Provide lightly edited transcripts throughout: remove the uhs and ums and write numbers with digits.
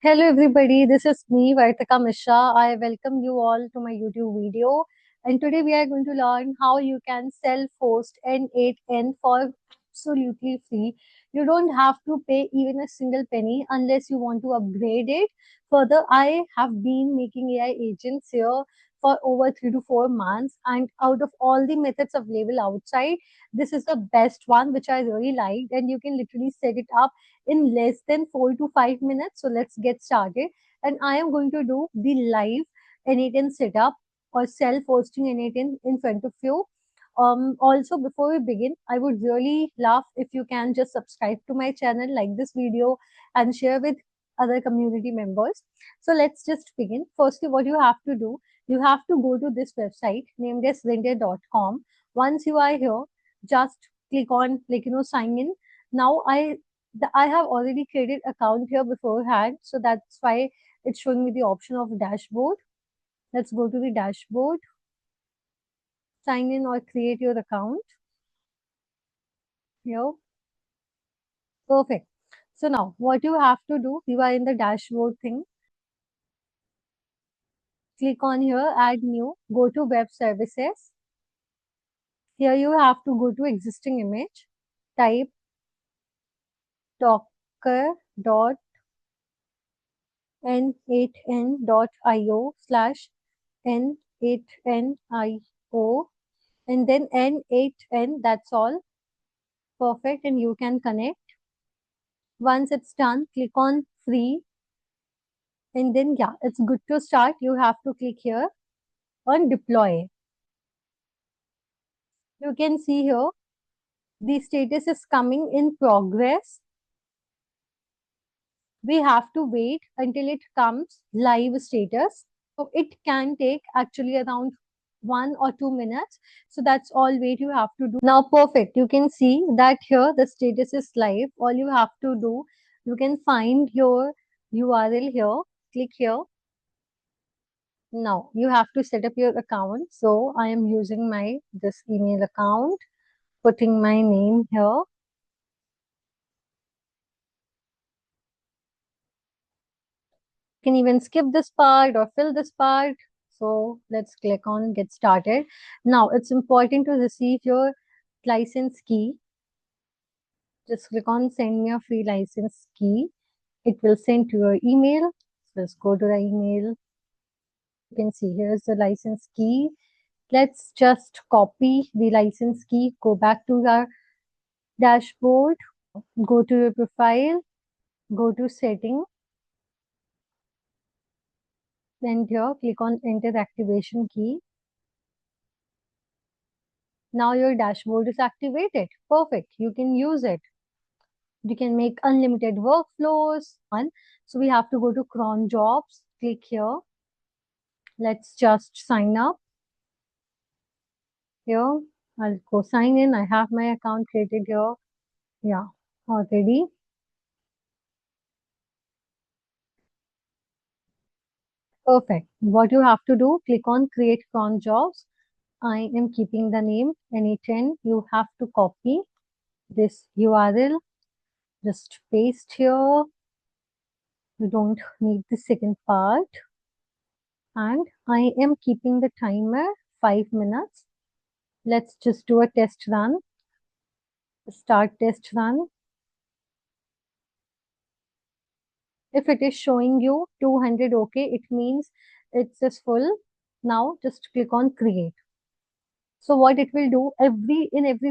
Hello everybody, this is me Vartika Mishra. I welcome you all to my YouTube video, and today we are going to learn how you can self-host n8n for absolutely free. You don't have to pay even a single penny unless you want to upgrade it. Further, I have been making AI agents here for over 3 to 4 months, and out of all the methods available outside, this is the best one which I really liked, and you can literally set it up in less than 4 to 5 minutes. So let's get started. And I am going to do the live n8n setup or self-hosting n8n in front of you. Also, before we begin, I would really love if you can just subscribe to my channel, like this video, and share with other community members. So let's just begin. Firstly, what you have to do, you have to go to this website named as render.com. Once you are here, just click on sign in. Now I have already created account here beforehand, so that's why it's showing me the option of dashboard. Let's go to the dashboard, sign in or create your account here. Perfect. So now what you have to do, you are in the dashboard thing. Click on here, add new, go to web services. Here you have to go to existing image, type docker.n8n.io/n8nio and then n8n, that's all. Perfect, and you can connect. Once it's done, click on free, and then yeah, it's good to start. You have to click here on deploy. You can see here the status is coming in progress. We have to wait until it comes live status. So it can take actually around 1 or 2 minutes. So that's all wait you have to do. Now, perfect. You can see that here the status is live. All you have to do, you can find your URL here. Click here. Now you have to set up your account. So I am using my this email account, putting my name here. You can even skip this part or fill this part. So let's click on get started. Now it's important to receive your license key. Just click on send me a free license key. It will send to your email. So let's go to the email. You can see here's the license key. Let's just copy the license key, go back to our dashboard, go to your profile, go to setting, then here click on enter activation key. Now your dashboard is activated. Perfect. You can use it. You can make unlimited workflows. So we have to go to cron jobs. Click here. Let's just sign up. Here, I'll go sign in. I have my account created here. Yeah, already. Perfect. What you have to do, click on create cron jobs. I am keeping the name n8n. You have to copy this URL. Just paste here. You don't need the second part. And I am keeping the timer 5 minutes. Let's just do a test run. Start test run. If it is showing you 200 okay, it means it's full. Now just click on create. So what it will do, every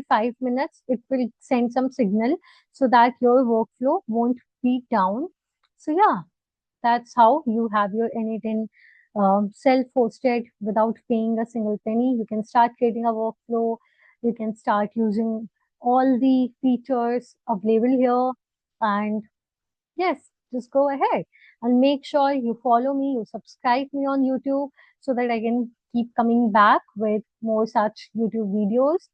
5 minutes, it will send some signal so that your workflow won't be down. So yeah, that's how you have your n8n self-hosted without paying a single penny. You can start creating a workflow. You can start using all the features available here. And yes, just go ahead and make sure you follow me, you subscribe me on YouTube so that I can keep coming back with more such YouTube videos.